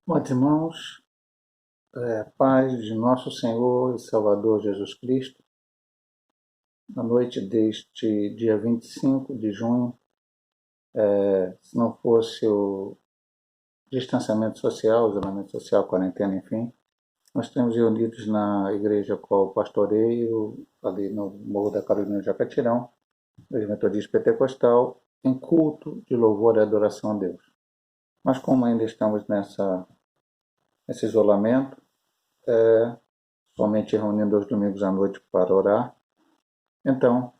Bom, irmãos, paz de nosso Senhor e Salvador Jesus Cristo, na noite deste dia 25 de junho, se não fosse o distanciamento social, isolamento social, quarentena, enfim, nós estamos reunidos na igreja qual pastoreio, ali no Morro da Carolina de Jacatirão, igreja metodista pentecostal, em culto de louvor e adoração a Deus. Mas como ainda estamos nesse isolamento, somente reunindo aos domingos à noite para orar, então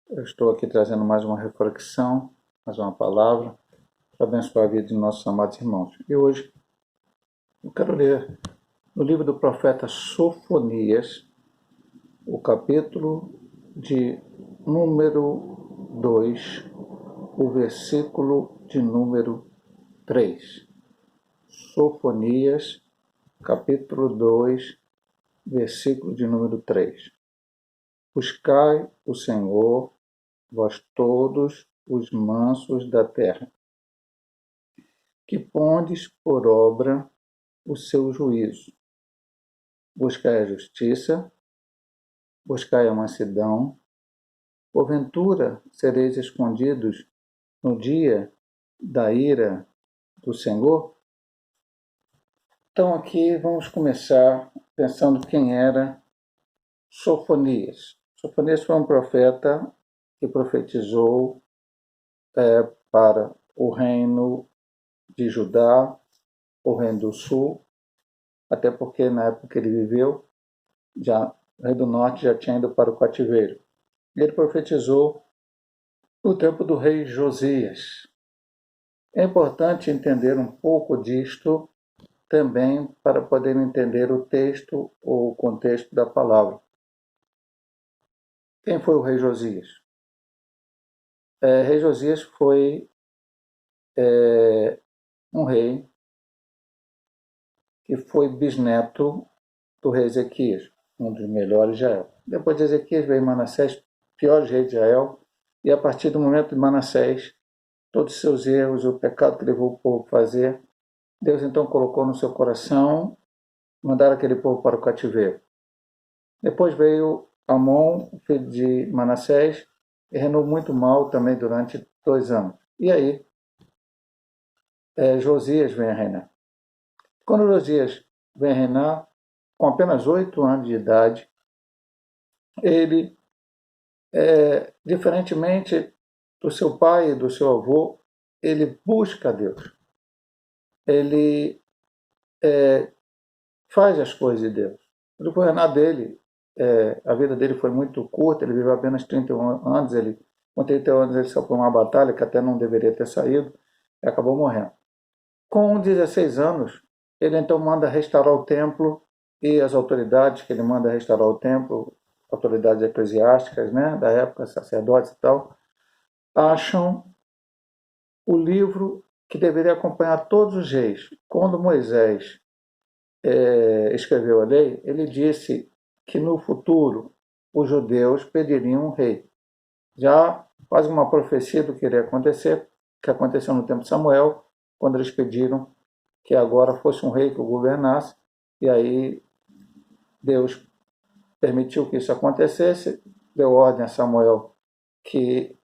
eu estou aqui trazendo mais uma reflexão, mais uma palavra, para abençoar a vida de nossos amados irmãos. E hoje eu quero ler no livro do profeta Sofonias, o capítulo de número 2, o versículo de número 3. Sofonias, capítulo 2, versículo de número 3. Buscai o Senhor, vós todos os mansos da terra, que pondes por obra o seu juízo. Buscai a justiça, buscai a mansidão, porventura sereis escondidos no dia da ira do Senhor? Então aqui vamos começar pensando quem era Sofonias. Sofonias foi um profeta que profetizou para o reino de Judá, o reino do sul, até porque na época que ele viveu, o rei do norte já tinha ido para o cativeiro. Ele profetizou no tempo do rei Josias. É importante entender um pouco disto também para poder entender o texto ou o contexto da palavra. Quem foi o rei Josias? Rei Josias foi um rei que foi bisneto do rei Ezequias, um dos melhores de Israel. Depois de Ezequias veio Manassés, pior rei de Israel, e a partir do momento de Manassés, todos os seus erros, o pecado que levou o povo a fazer, Deus então colocou no seu coração mandar aquele povo para o cativeiro. Depois veio Amon, filho de Manassés, e reinou muito mal também durante 2 anos. E aí, Josias vem a reinar. Quando Josias vem a reinar, com apenas 8 anos de idade, ele, diferentemente do seu pai e do seu avô, ele busca Deus. Ele faz as coisas de Deus. No reinar dele, a vida dele foi muito curta, ele viveu apenas 31 anos, com 31 anos ele saiu para uma batalha que até não deveria ter saído, e acabou morrendo. Com 16 anos, ele então manda restaurar o templo, e as autoridades que ele manda restaurar o templo, autoridades eclesiásticas, né, da época, sacerdotes e tal, acham o livro que deveria acompanhar todos os reis. Quando Moisés escreveu a lei, ele disse que no futuro os judeus pediriam um rei. Já quase uma profecia do que iria acontecer, que aconteceu no tempo de Samuel, quando eles pediram que agora fosse um rei que o governasse, e aí Deus permitiu que isso acontecesse, deu ordem a Samuel que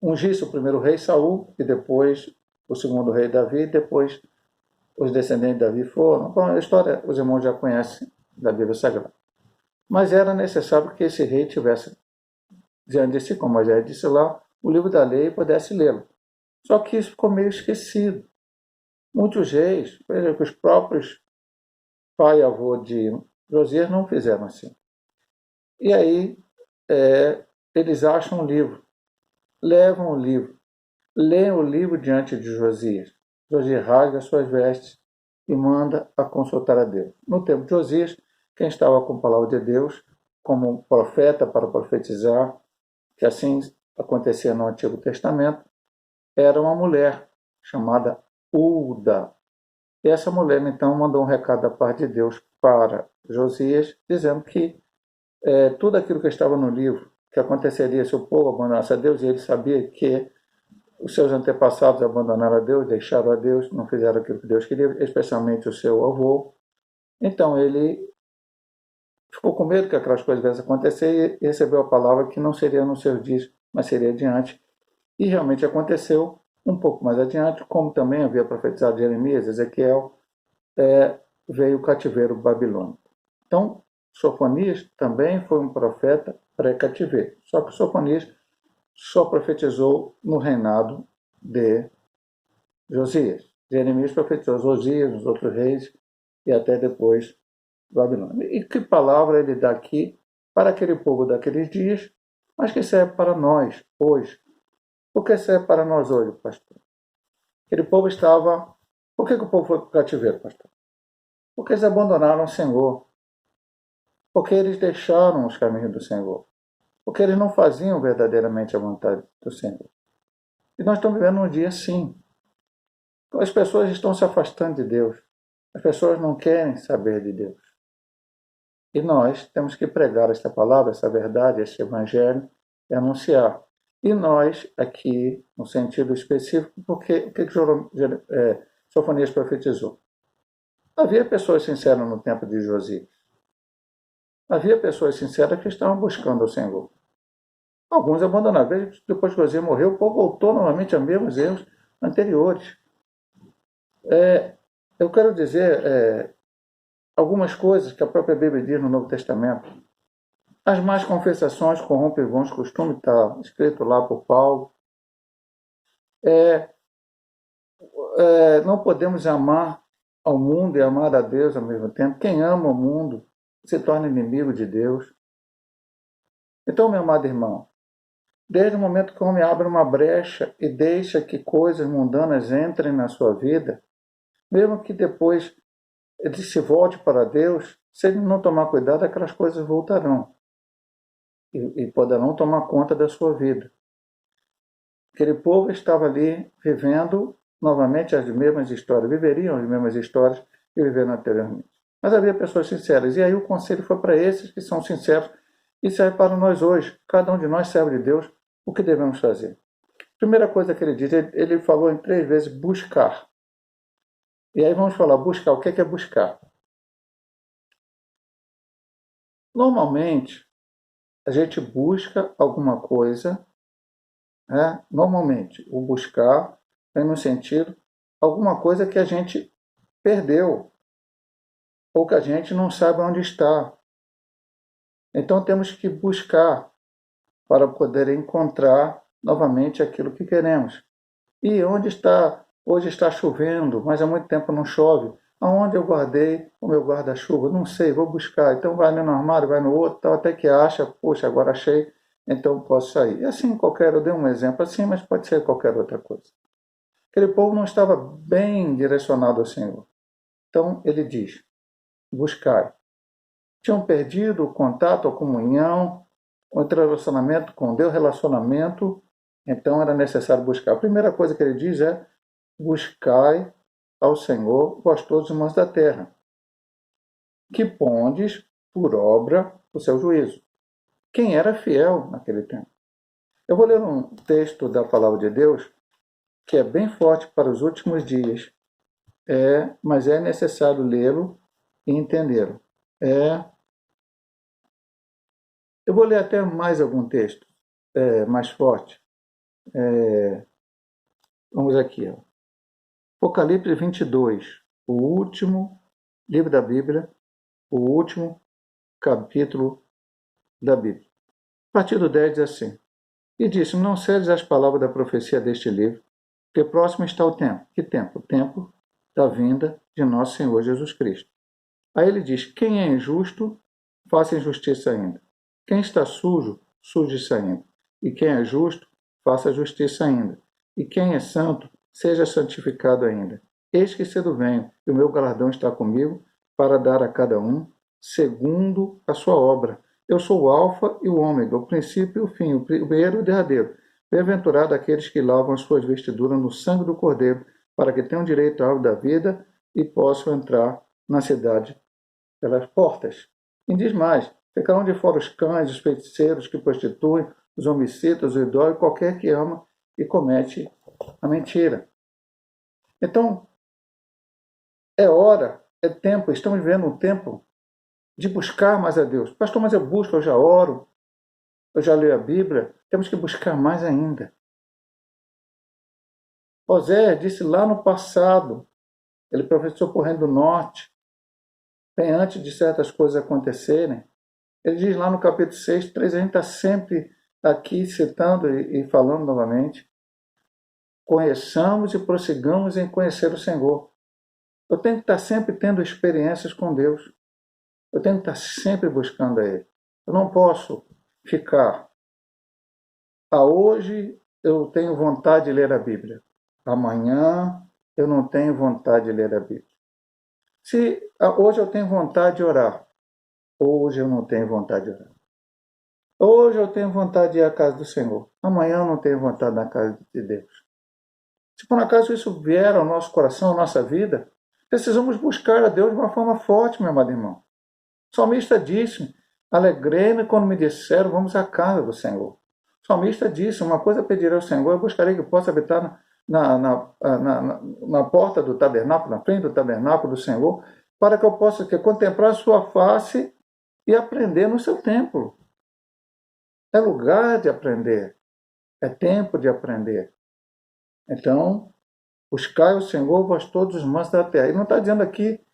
ungisse o primeiro rei Saul, e depois o segundo rei Davi, e depois os descendentes de Davi foram. Bom, a história os irmãos já conhecem da Bíblia Sagrada. Mas era necessário que esse rei tivesse diante de si, como Moisés disse lá, o livro da lei e pudesse lê-lo. Só que isso ficou meio esquecido. Muitos reis, por exemplo, os próprios pai e avô de Josias não fizeram assim. E aí eles acham um livro, levam o livro, leem o livro diante de Josias. Josias rasga suas vestes e manda a consultar a Deus. No tempo de Josias, quem estava com a palavra de Deus, como profeta para profetizar, que assim acontecia no Antigo Testamento, era uma mulher chamada Ulda. E essa mulher, então, mandou um recado da parte de Deus para Josias, dizendo que tudo aquilo que estava no livro que aconteceria se o povo abandonasse a Deus, e ele sabia que os seus antepassados abandonaram a Deus, deixaram a Deus, não fizeram aquilo que Deus queria, especialmente o seu avô. Então ele ficou com medo que aquelas coisas viessem a acontecer e recebeu a palavra que não seria nos seus dias, mas seria adiante. E realmente aconteceu um pouco mais adiante, como também havia profetizado Jeremias, Ezequiel, veio o cativeiro babilônico. Então, Sofonias também foi um profeta pré-cativeiro. Só que Sofonias só profetizou no reinado de Josias. Jeremias profetizou Josias, os outros reis e até depois Babilônia. E que palavra ele dá aqui para aquele povo daqueles dias, mas que serve para nós hoje? O que serve para nós hoje, pastor? Aquele povo estava... Por que o povo foi para o cativeiro, pastor? Porque eles abandonaram o Senhor. Porque eles deixaram os caminhos do Senhor. Porque eles não faziam verdadeiramente a vontade do Senhor. E nós estamos vivendo um dia assim. As pessoas estão se afastando de Deus. As pessoas não querem saber de Deus. E nós temos que pregar esta palavra, essa verdade, este evangelho e anunciar. E nós, aqui, no sentido específico, porque o que Sofonias profetizou? Havia pessoas sinceras no tempo de Josias. Havia pessoas sinceras que estavam buscando o Senhor. Alguns abandonaram. Depois que Josias morreu, o povo voltou novamente a mesmos erros anteriores. Eu quero dizer algumas coisas que a própria Bíblia diz no Novo Testamento. As más confessações corrompem bons costumes, está escrito lá por Paulo. Não podemos amar ao mundo e amar a Deus ao mesmo tempo. Quem ama o mundo se torna inimigo de Deus. Então, meu amado irmão, desde o momento que o homem abre uma brecha e deixa que coisas mundanas entrem na sua vida, mesmo que depois ele se volte para Deus, se ele não tomar cuidado, aquelas coisas voltarão e poderão tomar conta da sua vida. Aquele povo estava ali vivendo novamente as mesmas histórias, viveriam as mesmas histórias que viveram anteriormente. Mas havia pessoas sinceras, e aí o conselho foi para esses que são sinceros e serve para nós hoje. Cada um de nós serve de Deus, o que devemos fazer? Primeira coisa que ele diz, ele falou em 3 vezes buscar. E aí vamos falar, buscar, o que é buscar? Normalmente, a gente busca alguma coisa, normalmente, o buscar vem no sentido alguma coisa que a gente perdeu, ou que a gente não sabe onde está. Então temos que buscar para poder encontrar novamente aquilo que queremos. E onde está? Hoje está chovendo, mas há muito tempo não chove. Aonde eu guardei o meu guarda-chuva? Não sei, vou buscar. Então vai no armário, vai no outro, tal, até que acha, poxa, agora achei, então posso sair. E assim eu dei um exemplo assim, mas pode ser qualquer outra coisa. Aquele povo não estava bem direcionado ao Senhor. Então ele diz, buscai. Tinham perdido o contato, a comunhão, o relacionamento com Deus, então era necessário buscar. A primeira coisa que ele diz é, buscai ao Senhor, vós todos os irmãos da terra, que pondes por obra o seu juízo. Quem era fiel naquele tempo? Eu vou ler um texto da palavra de Deus que é bem forte para os últimos dias, mas é necessário lê-lo e entendê-lo. Eu vou ler até mais algum texto mais forte. Vamos aqui. Apocalipse 22, o último livro da Bíblia, o último capítulo da Bíblia. A partir do 10 diz assim, e disse, não cedes as palavras da profecia deste livro, porque próximo está o tempo. Que tempo? O tempo da vinda de nosso Senhor Jesus Cristo. Aí ele diz, quem é injusto, faça injustiça ainda. Quem está sujo, suje-se ainda. E quem é justo, faça justiça ainda. E quem é santo, seja santificado ainda. Eis que cedo venho, e o meu galardão está comigo, para dar a cada um, segundo a sua obra. Eu sou o alfa e o ômega, o princípio e o fim, o primeiro e o derradeiro. Bem-aventurado aqueles que lavam as suas vestiduras no sangue do Cordeiro, para que tenham direito à árvore da vida e possam entrar na cidade pelas portas. E diz mais, Ficarão de fora os cães, os feiticeiros que prostituem, os homicidas, o idólatra, qualquer que ama e comete a mentira. Então, é hora, é tempo, estamos vivendo um tempo de buscar mais a Deus. Pastor, mas eu busco, eu já oro, eu já leio a Bíblia, temos que buscar mais ainda. Osés disse lá no passado, ele profetizou por Reino do Norte, bem antes de certas coisas acontecerem. Ele diz lá no capítulo 6, 3, a gente está sempre aqui citando e falando novamente. Conheçamos e prossigamos em conhecer o Senhor. Eu tenho que estar sempre tendo experiências com Deus. Eu tenho que estar sempre buscando a Ele. Eu não posso ficar. Hoje eu tenho vontade de ler a Bíblia. Amanhã eu não tenho vontade de ler a Bíblia. Se hoje eu tenho vontade de orar, hoje eu não tenho vontade de orar. Hoje eu tenho vontade de ir à casa do Senhor. Amanhã eu não tenho vontade na casa de Deus. Se por acaso isso vier ao nosso coração, à nossa vida, precisamos buscar a Deus de uma forma forte, meu amado irmão. O salmista disse: alegrei-me quando me disseram, vamos à casa do Senhor. O salmista disse: uma coisa pedirei ao Senhor, eu buscarei que possa habitar na porta do tabernáculo, na frente do tabernáculo do Senhor, para que eu possa contemplar a sua face e aprender no seu templo. É lugar de aprender, é tempo de aprender. Então, buscai o Senhor, vós todos os mansos da terra. Ele não está dizendo aqui,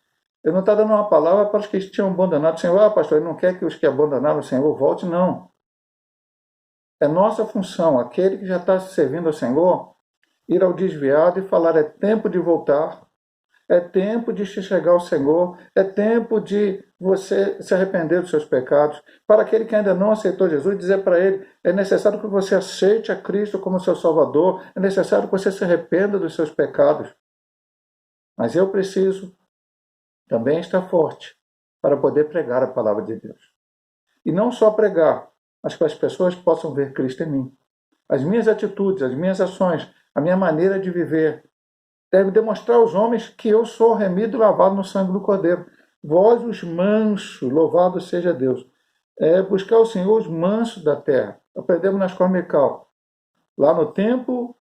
ele não está dando uma palavra para os que tinham abandonado o Senhor. Pastor, ele não quer que os que abandonaram o Senhor voltem, não. É nossa função, aquele que já está servindo ao Senhor, ir ao desviado e falar: é tempo de voltar, é tempo de se chegar ao Senhor, é tempo de você se arrepender dos seus pecados. Para aquele que ainda não aceitou Jesus, dizer para ele: é necessário que você aceite a Cristo como seu Salvador, é necessário que você se arrependa dos seus pecados. Mas eu preciso também estar forte para poder pregar a palavra de Deus. E não só pregar, mas que as pessoas possam ver Cristo em mim. As minhas atitudes, as minhas ações, a minha maneira de viver deve demonstrar aos homens que eu sou remido e lavado no sangue do Cordeiro. Vós, os mansos, louvado seja Deus. Buscar o Senhor, os mansos da terra. Aprendemos na escola Mical. Lá no tempo,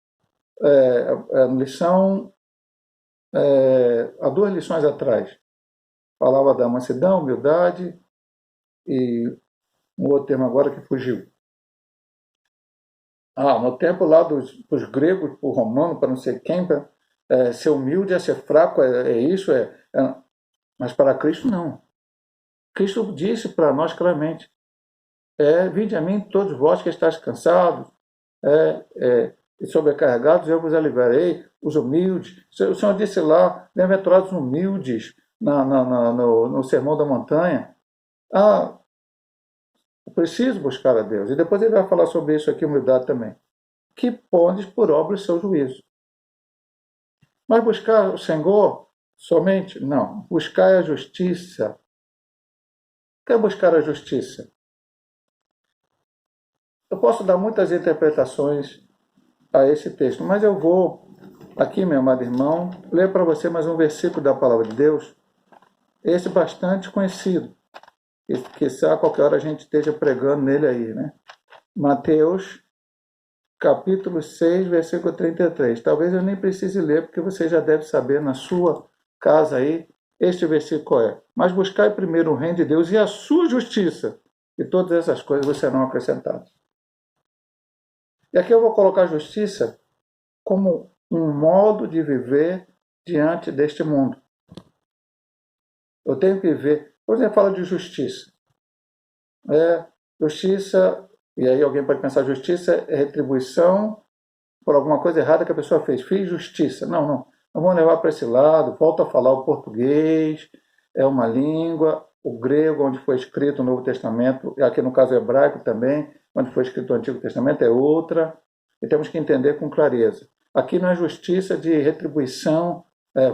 há 2 lições atrás, falava da mansidão, humildade e um outro termo agora que fugiu. No tempo lá dos gregos, para o romano, para não sei quem, ser humilde é ser fraco, isso, mas para Cristo não. Cristo disse para nós claramente: vinde a mim todos vós que estáis cansados e sobrecarregados, eu vos aliviarei, os humildes. O Senhor disse lá: bem-aventurados humildes, no Sermão da Montanha. Eu preciso buscar a Deus. E depois ele vai falar sobre isso aqui, humildade também. Que podes por obra o seu juízo. Mas buscar o Senhor somente? Não. Buscar a justiça. O que é buscar a justiça? Eu posso dar muitas interpretações a esse texto, mas eu vou aqui, meu amado irmão, ler para você mais um versículo da palavra de Deus, esse bastante conhecido, que se a qualquer hora a gente esteja pregando nele aí, né? Mateus, capítulo 6, versículo 33. Talvez eu nem precise ler, porque você já deve saber na sua casa aí, este versículo é: mas buscai primeiro o reino de Deus e a sua justiça, e todas essas coisas vos serão acrescentadas. E aqui eu vou colocar a justiça como um modo de viver diante deste mundo. Eu tenho que viver. Por exemplo, fala de justiça. Justiça, e aí alguém pode pensar: justiça é retribuição por alguma coisa errada que a pessoa fez. Fiz justiça. Não vamos levar para esse lado. Volta a falar o português, é uma língua, o grego, onde foi escrito o Novo Testamento, e aqui no caso o hebraico também, onde foi escrito o Antigo Testamento, é outra, e temos que entender com clareza. Aqui não é justiça de retribuição,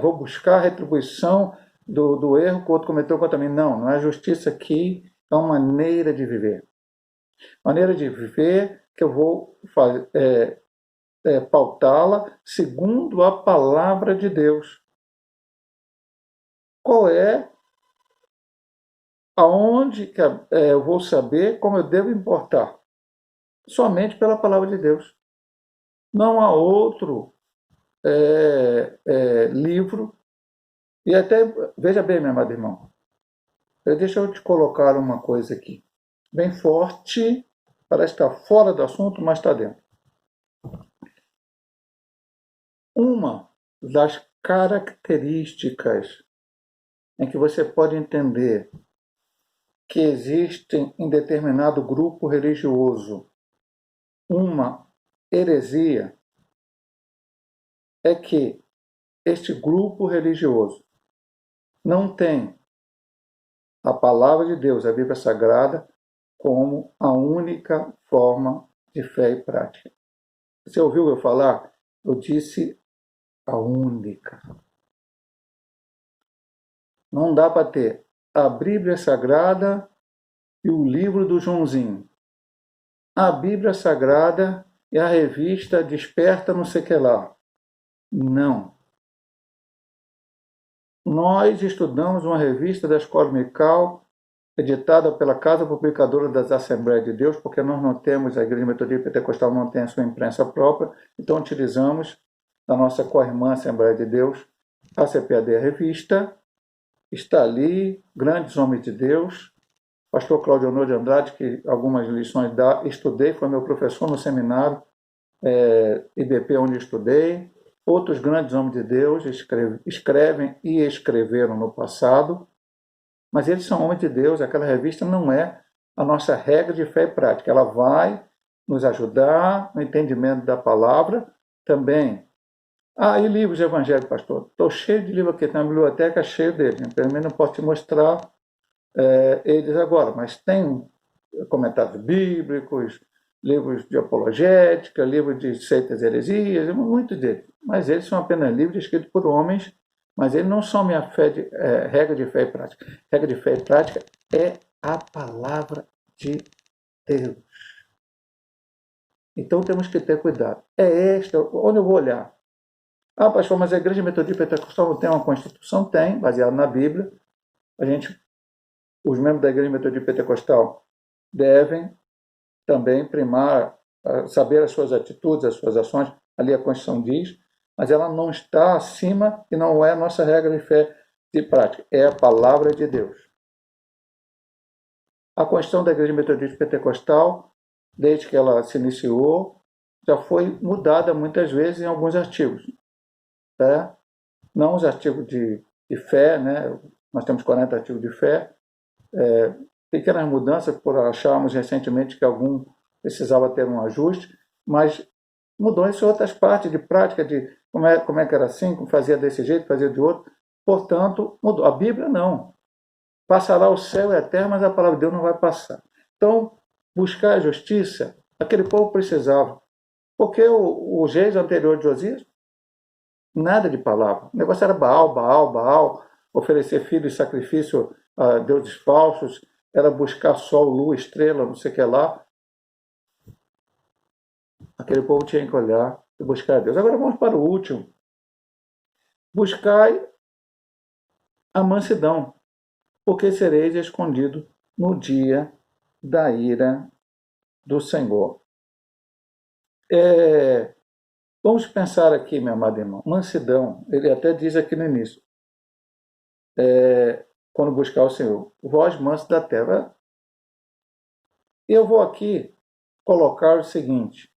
vou buscar a retribuição do erro que o outro cometeu contra mim. Não é justiça aqui, é uma maneira de viver. Maneira de viver que eu vou pautá-la segundo a palavra de Deus. Qual é Aonde que eu vou saber como eu devo importar? Somente pela palavra de Deus. Não há outro livro. E até, veja bem, meu amado irmão, deixa eu te colocar uma coisa aqui, bem forte, parece estar fora do assunto, mas está dentro. Uma das características em que você pode entender que existe em determinado grupo religioso uma heresia é que este grupo religioso não tem a palavra de Deus, a Bíblia Sagrada, como a única forma de fé e prática. Você ouviu eu falar? Eu disse a única. Não dá para ter a Bíblia Sagrada e o livro do Joãozinho. A Bíblia Sagrada e a revista Desperta não sei que lá. Não. Nós estudamos uma revista da Escola Dominical, editada pela Casa Publicadora das Assembleias de Deus, porque nós não temos, a Igreja Metodista Pentecostal não tem a sua imprensa própria, então utilizamos da nossa co-irmã Assembleia de Deus, a CPAD, a revista. Está ali, grandes homens de Deus, pastor Claudio Honor de Andrade, que algumas lições estudei, foi meu professor no seminário IBP, onde estudei. Outros grandes homens de Deus escrevem e escreveram no passado, mas eles são homens de Deus. Aquela revista não é a nossa regra de fé e prática. Ela vai nos ajudar no entendimento da palavra também. E livros evangélicos, pastor? Estou cheio de livros aqui, tem uma biblioteca cheia deles. Pelo menos não posso te mostrar eles agora, mas tem comentários bíblicos, livros de apologética, livros de seitas e heresias, muito deles. Mas eles são apenas livros escritos por homens, mas eles não são minha regra de fé e prática. Regra de fé e prática é a palavra de Deus. Então temos que ter cuidado. É esta, onde eu vou olhar? Pastor, mas a Igreja Metodista Pentecostal não tem uma Constituição? Tem, baseada na Bíblia. Os membros da Igreja Metodista Pentecostal devem também primar, saber as suas atitudes, as suas ações, ali a Constituição diz, mas ela não está acima e não é a nossa regra de fé e prática, é a palavra de Deus. A Constituição da Igreja Metodista Pentecostal, desde que ela se iniciou, já foi mudada muitas vezes em alguns artigos. Tá? Não os artigos de fé, né? Nós temos 40 artigos de fé, pequenas mudanças, por acharmos recentemente que algum precisava ter um ajuste, mas mudou em outras partes de prática, de como é que era assim, como fazia desse jeito, fazia de outro. Portanto, mudou. A Bíblia não. Passará o céu e a terra, mas a palavra de Deus não vai passar. Então, buscar a justiça, aquele povo precisava. Porque os reis anteriores de Josias, nada de palavra. O negócio era Baal, Baal, Baal, oferecer filhos de sacrifício a deuses falsos, era buscar sol, lua, estrela, não sei o que lá. Aquele povo tinha que olhar e buscar a Deus. Agora vamos para o último. Buscai a mansidão, porque sereis escondido no dia da ira do Senhor. Vamos pensar aqui, meu amado irmão. Mansidão, ele até diz aqui no início. Quando buscar o Senhor, voz mansa da terra. Eu vou aqui colocar o seguinte: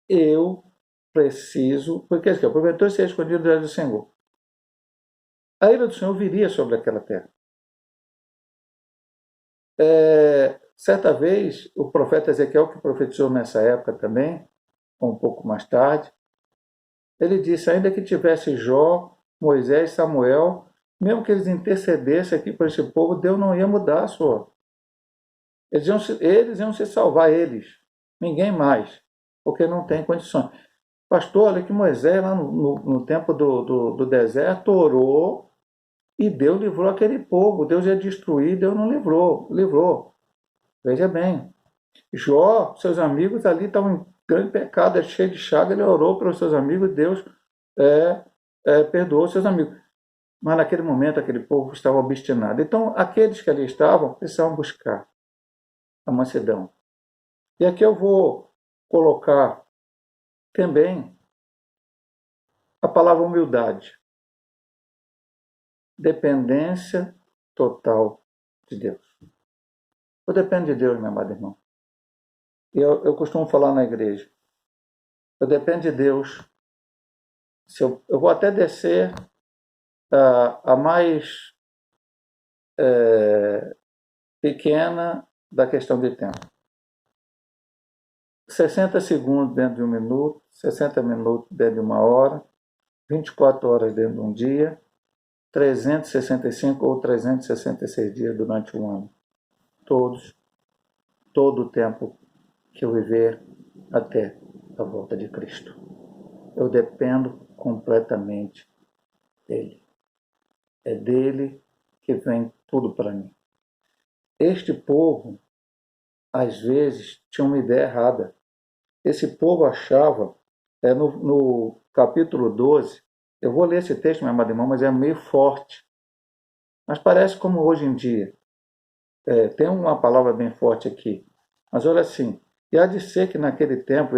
eu preciso, porque assim, aproveitou ser escondido diante do Senhor. A ira do Senhor viria sobre aquela terra. Certa vez, o profeta Ezequiel, que profetizou nessa época também, ou um pouco mais tarde, ele disse: ainda que tivesse Jó, Moisés, Samuel, mesmo que eles intercedessem aqui por esse povo, Deus não ia mudar a sua. Eles iam se salvar, eles, ninguém mais, porque não tem condições. Pastor, olha que Moisés, lá no tempo do deserto, orou e Deus livrou aquele povo. Deus ia destruir, Deus não livrou. Veja bem, Jó, seus amigos ali estavam em grande pecado, cheio de chaga, ele orou para os seus amigos, Deus perdoou seus amigos. Mas naquele momento aquele povo estava obstinado. Então aqueles que ali estavam precisavam buscar a mansidão. E aqui eu vou colocar também a palavra humildade. Dependência total de Deus. Eu dependo de Deus, meu amado irmão. E eu costumo falar na igreja. Eu dependo de Deus. Eu vou até descer a mais pequena da questão de tempo. 60 segundos dentro de um minuto, 60 minutos dentro de uma hora, 24 horas dentro de um dia, 365 ou 366 dias durante um ano. Todo o tempo que eu viver até a volta de Cristo. Eu dependo completamente dele. É dele que vem tudo para mim. Este povo, às vezes, tinha uma ideia errada. Esse povo achava, no capítulo 12, eu vou ler esse texto, meu amado irmão, mas é meio forte. Mas parece como hoje em dia. Tem uma palavra bem forte aqui. Mas olha assim, e há de ser que naquele tempo,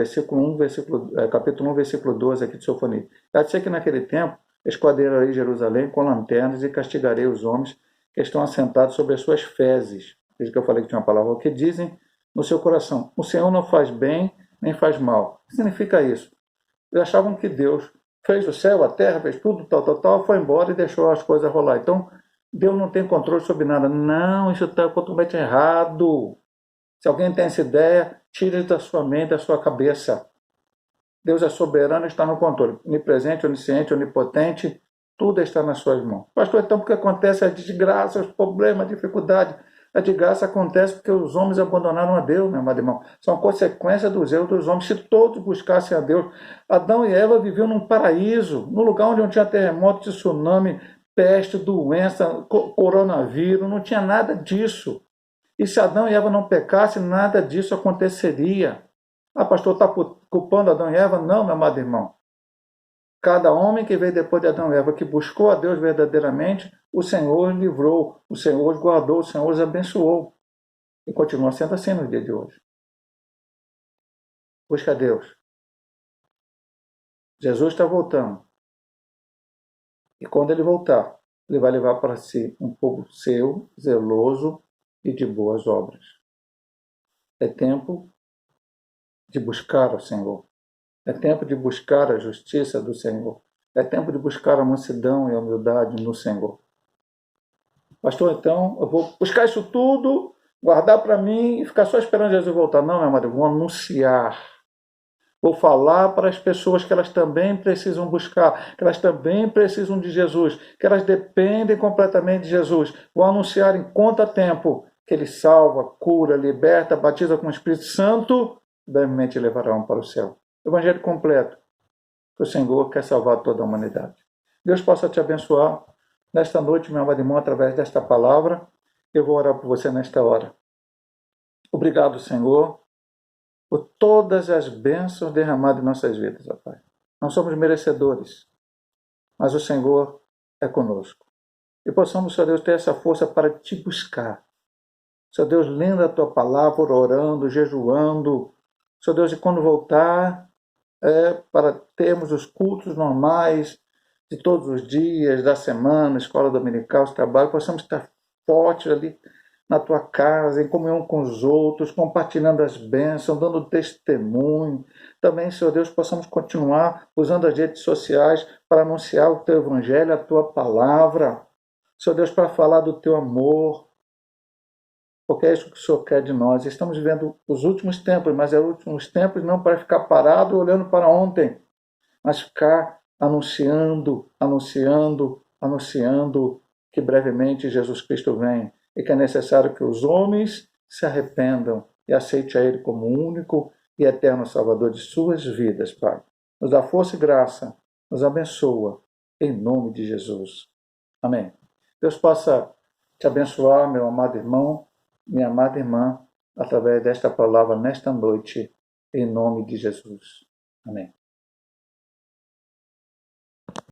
capítulo 1, versículo 12 aqui de Sofonia, há de ser que naquele tempo esquadrarei Jerusalém com lanternas e castigarei os homens que estão assentados sobre as suas fezes. Veja que eu falei que tinha uma palavra, o que dizem no seu coração. O Senhor não faz bem, nem faz mal. O que significa isso? Eles achavam que Deus fez o céu, a terra, fez tudo, tal, foi embora e deixou as coisas rolar. Então, Deus não tem controle sobre nada. Não, isso está totalmente errado. Se alguém tem essa ideia, tire da sua mente, da sua cabeça. Deus é soberano e está no controle. Onipresente, onisciente, onipotente, tudo está nas suas mãos. Pastor, então, porque acontece a desgraça, os problemas, a dificuldade? A desgraça acontece porque os homens abandonaram a Deus, meu amado irmão. São consequência dos erros dos homens. Se todos buscassem a Deus, Adão e Eva viviam num paraíso, num lugar onde não tinha terremoto, tsunami, peste, doença, coronavírus, não tinha nada disso. E se Adão e Eva não pecassem, nada disso aconteceria. Ah, pastor, está culpando Adão e Eva? Não, meu amado irmão. Cada homem que veio depois de Adão e Eva, que buscou a Deus verdadeiramente, o Senhor os livrou, o Senhor os guardou, o Senhor os abençoou. E continua sendo assim no dia de hoje. Busca a Deus. Jesus está voltando. E quando ele voltar, ele vai levar para si um povo seu, zeloso e de boas obras. É tempo de buscar o Senhor. É tempo de buscar a justiça do Senhor. É tempo de buscar a mansidão e a humildade no Senhor. Pastor, então eu vou buscar isso tudo, guardar para mim e ficar só esperando Jesus voltar. Não, meu amado, eu vou anunciar. Vou falar para as pessoas que elas também precisam buscar, que elas também precisam de Jesus, que elas dependem completamente de Jesus. Vou anunciar em conta-tempo que Ele salva, cura, liberta, batiza com o Espírito Santo, brevemente levarão para o céu. Evangelho completo. O Senhor quer salvar toda a humanidade. Deus possa te abençoar nesta noite, meu amado irmão, através desta palavra. Eu vou orar por você nesta hora. Obrigado, Senhor, por todas as bênçãos derramadas em nossas vidas, ó Pai. Não somos merecedores, mas o Senhor é conosco. E possamos, Senhor Deus, ter essa força para te buscar. Senhor Deus, lendo a tua palavra, orando, jejuando. Senhor Deus, e quando voltar, para termos os cultos normais de todos os dias, da semana, escola dominical, trabalho, possamos estar fortes ali na tua casa, em comunhão com os outros, compartilhando as bênçãos, dando testemunho. Também, Senhor Deus, possamos continuar usando as redes sociais para anunciar o teu evangelho, a tua palavra. Senhor Deus, para falar do teu amor, porque é isso que o Senhor quer de nós. Estamos vivendo os últimos tempos, mas é os últimos tempos não para ficar parado olhando para ontem, mas ficar anunciando que brevemente Jesus Cristo vem e que é necessário que os homens se arrependam e aceitem a Ele como único e eterno Salvador de suas vidas, Pai. Nos dá força e graça, nos abençoa, em nome de Jesus. Amém. Deus possa te abençoar, meu amado irmão, minha amada irmã, através desta palavra nesta noite, em nome de Jesus. Amém.